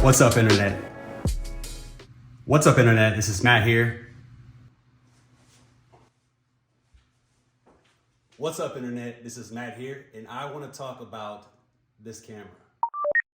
What's up, Internet? What's up, Internet? This is Matt here. What's up, Internet? This is Matt here, and I want to talk about this camera.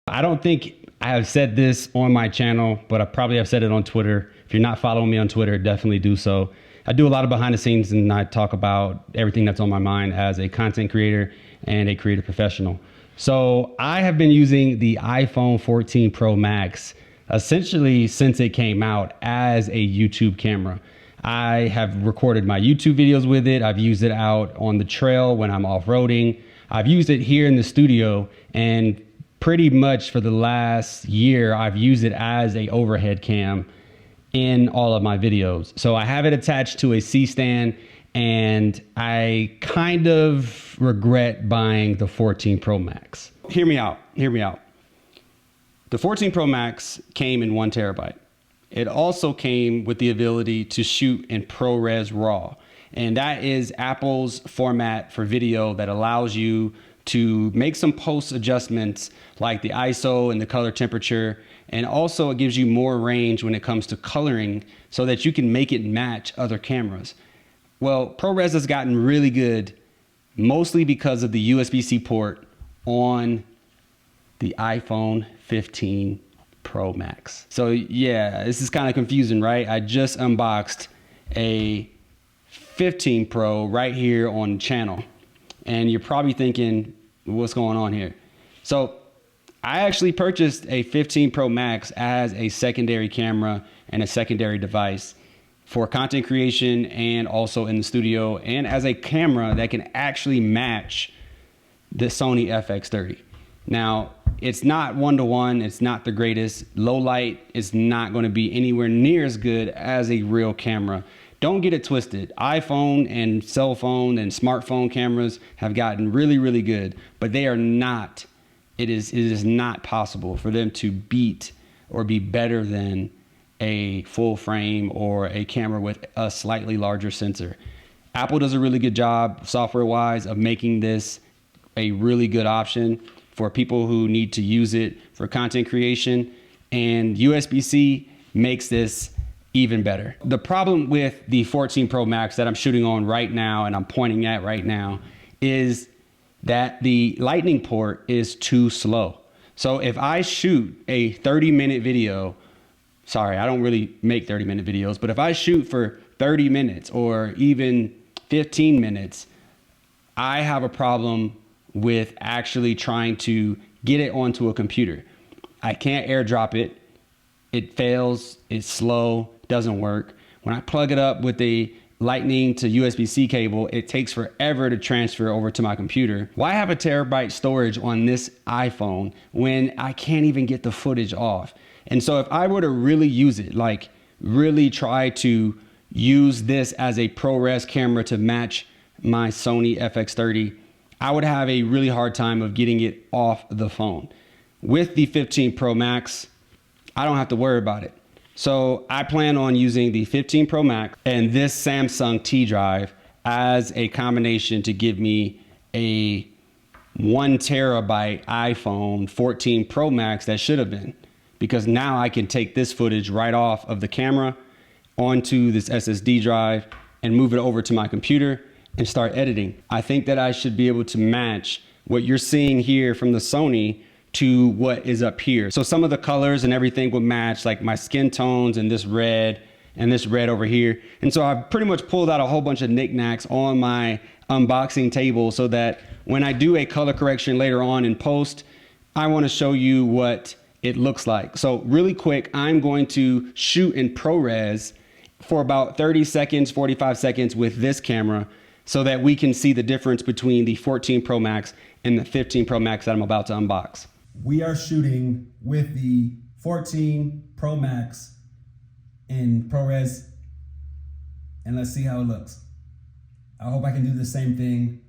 I don't think I have said this on my channel, but I probably have said it on Twitter. If you're not following me on Twitter, definitely do so. I do a lot of behind the scenes and I talk about everything that's on my mind as a content creator and a creative professional. So I have been using the iPhone 14 Pro Max essentially since it came out as a YouTube camera. I have recorded my YouTube videos with it. I've used it out on the trail when I'm off-roading. I've used it here in the studio, and pretty much for the last year, I've used it as a overhead cam in all of my videos. So I have it attached to a C-stand, and I kind of regret buying the 14 Pro Max. Hear me out. The 14 Pro Max came in 1 terabyte. It also came with the ability to shoot in ProRes RAW. And that is Apple's format for video that allows you to make some post adjustments like the ISO and the color temperature. And also it gives you more range when it comes to coloring so that you can make it match other cameras. Well, ProRes has gotten really good, mostly because of the USB-C port on the iPhone 15 Pro Max. So yeah, this is kind of confusing, right? I just unboxed a 15 Pro right here on the channel, and you're probably thinking, what's going on here? So I actually purchased a 15 Pro Max as a secondary camera and a secondary device for content creation and also in the studio, and as a camera that can actually match the Sony FX30. Now, it's not one-to-one, it's not the greatest. Low light is not going to be anywhere near as good as a real camera. Don't get it twisted. iPhone and cell phone and smartphone cameras have gotten really, really good, but they are not, it is not possible for them to beat or be better than a full frame or a camera with a slightly larger sensor. Apple does a really good job software-wise of making this a really good option for people who need to use it for content creation, and USB-C makes this even better. The problem with the 14 Pro Max that I'm shooting on right now and I'm pointing at right now is that the lightning port is too slow. So if I shoot a 30-minute video, sorry, I don't really make 30-minute videos, but if I shoot for 30 minutes or even 15 minutes, I have a problem with actually trying to get it onto a computer. I can't airdrop it. It fails, it's slow, doesn't work. When I plug it up with the lightning to USB-C cable, it takes forever to transfer over to my computer. Why have a terabyte storage on this iPhone when I can't even get the footage off? And so if I were to really use it, like really try to use this as a ProRes camera to match my Sony FX30, I would have a really hard time of getting it off the phone. With the 15 Pro Max, I don't have to worry about it. So I plan on using the 15 Pro Max and this Samsung T drive as a combination to give me a 1 terabyte iPhone 14 Pro Max that should have been. Because now I can take this footage right off of the camera onto this SSD drive and move it over to my computer and start editing. I think that I should be able to match what you're seeing here from the Sony to what is up here. So some of the colors and everything would match, like my skin tones and this red over here. And so I've pretty much pulled out a whole bunch of knickknacks on my unboxing table so that when I do a color correction later on in post, I want to show you what it looks like. So really quick, I'm going to shoot in ProRes for about 30 seconds, 45 seconds with this camera so that we can see the difference between the 14 Pro Max and the 15 Pro Max that I'm about to unbox. We are shooting with the 14 Pro Max in ProRes, and let's see how it looks. I hope I can do the same thing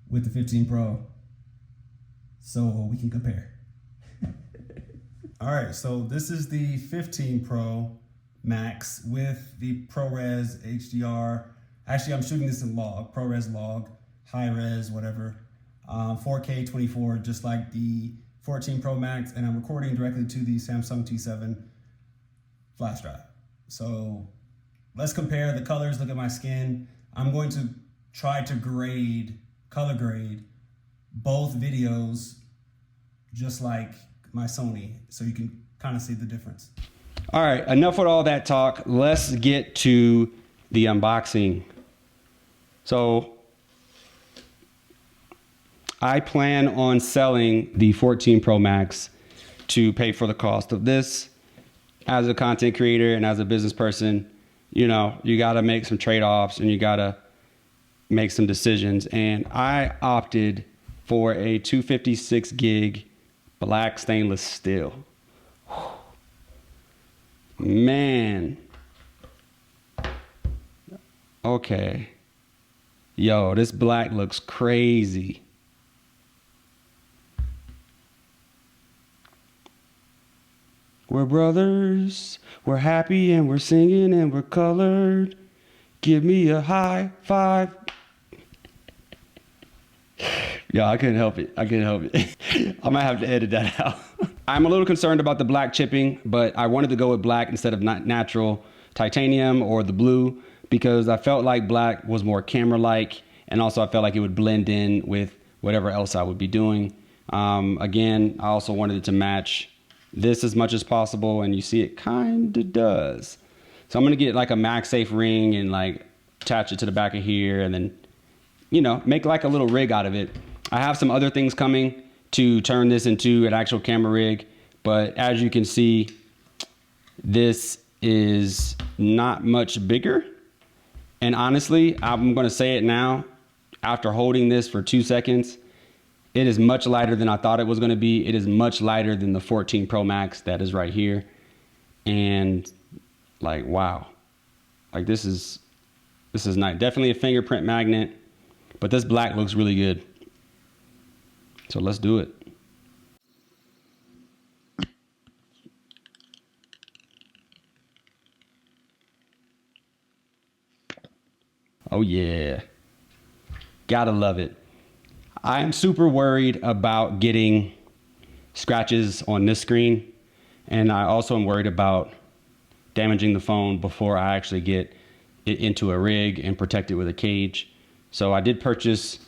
with the 15 Pro so we can compare. All right, so this is the 15 Pro Max with the ProRes HDR. Actually, I'm shooting this in log, ProRes log, high res, whatever. 4K 24, just like the 14 Pro Max, and I'm recording directly to the Samsung T7 flash drive. So let's compare the colors. Look at my skin. I'm going to try to color grade both videos just like my Sony, so you can kind of see the difference. All right, enough with all that talk. Let's get to the unboxing. So I plan on selling the 14 Pro Max to pay for the cost of this. As a content creator and as a business person, you know, you got to make some trade-offs and you got to make some decisions. And I opted for a 256 gig black stainless steel. Man. Okay. Yo, this black looks crazy. We're brothers, we're happy and we're singing and we're colored. Give me a high five. Yeah, I couldn't help it. I might have to edit that out. I'm a little concerned about the black chipping, but I wanted to go with black instead of natural titanium or the blue because I felt like black was more camera-like, and also I felt like it would blend in with whatever else I would be doing. Again, I also wanted it to match this as much as possible, and you see it kind of does. So I'm gonna get like a MagSafe ring and like attach it to the back of here, and then, you know, make like a little rig out of it. I have some other things coming to turn this into an actual camera rig, but as you can see, this is not much bigger. And honestly, I'm gonna say it now, after holding this for 2 seconds, it is much lighter than I thought it was gonna be. It is much lighter than the 14 Pro Max that is right here. And like, wow. Like this is nice. Definitely a fingerprint magnet, but this black looks really good. So let's do it. Oh yeah. Gotta love it. I am super worried about getting scratches on this screen, and I also am worried about damaging the phone before I actually get it into a rig and protect it with a cage. So I did purchase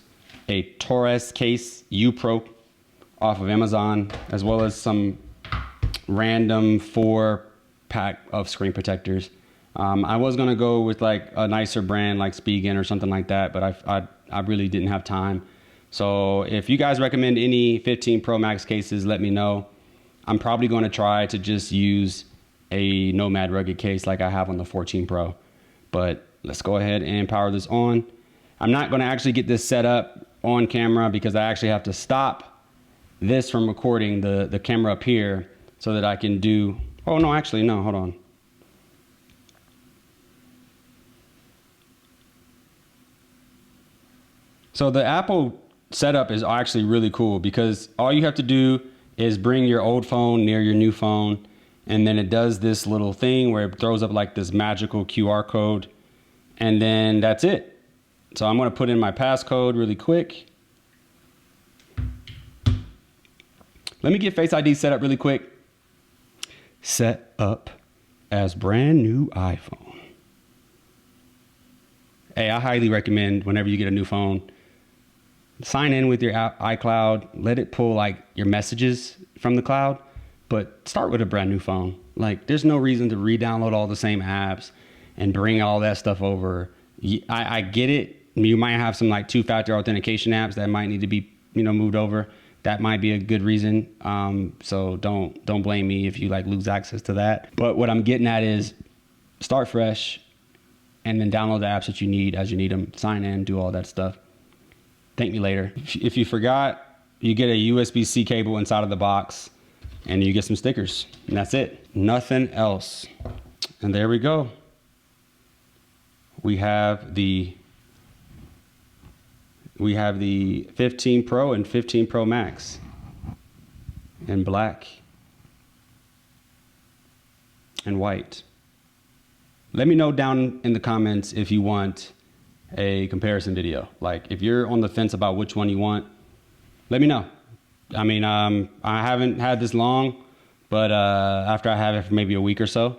a Torres case U Pro off of Amazon, as well as some random 4-pack of screen protectors. I was gonna go with like a nicer brand like Spigen or something like that, but I really didn't have time. So if you guys recommend any 15 Pro Max cases, let me know. I'm probably going to try to just use a Nomad rugged case like I have on the 14 Pro. But let's go ahead and power this on. I'm not going to actually get this set up on camera because I actually have to stop this from recording the camera up here so that I can do, oh no, actually no, hold on. So the Apple setup is actually really cool because all you have to do is bring your old phone near your new phone, and then it does this little thing where it throws up like this magical QR code, and then that's it. So I'm going to put in my passcode really quick. Let me get Face ID set up really quick. Set up as brand new iPhone. Hey, I highly recommend whenever you get a new phone, sign in with your iCloud, let it pull like your messages from the cloud, but start with a brand new phone. Like there's no reason to re-download all the same apps and bring all that stuff over. I get it. You might have some like 2-factor authentication apps that might need to be, you know, moved over. That might be a good reason. So don't blame me if you like lose access to that. But what I'm getting at is start fresh and then download the apps that you need as you need them, sign in, do all that stuff. Thank me later. If you forgot, you get a USB-C cable inside of the box and you get some stickers, and that's it. Nothing else. And there we go. We have the 15 Pro and 15 Pro Max in black and white. Let me know down in the comments if you want a comparison video. Like if you're on the fence about which one you want, let me know. I mean, I haven't had this long, but after I have it for maybe a week or so,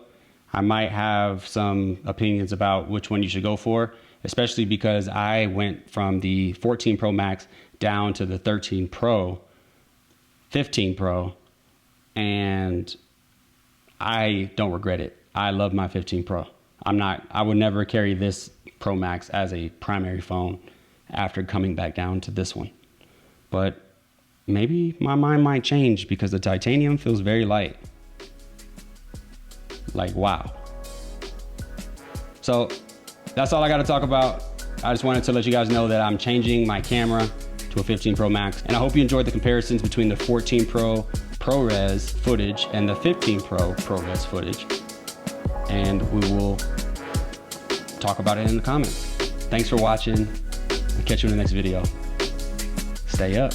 I might have some opinions about which one you should go for, especially because I went from the 14 Pro Max down to the 13 Pro, 15 Pro, and I don't regret it. I love my 15 Pro. I would never carry this Pro Max as a primary phone after coming back down to this one. But maybe my mind might change because the titanium feels very light. Like, wow. So that's all I got to talk about. I just wanted to let you guys know that I'm changing my camera to a 15 Pro Max. And I hope you enjoyed the comparisons between the 14 Pro ProRes footage and the 15 Pro ProRes footage. And we will talk about it in the comments. Thanks for watching. I'll catch you in the next video. Stay up.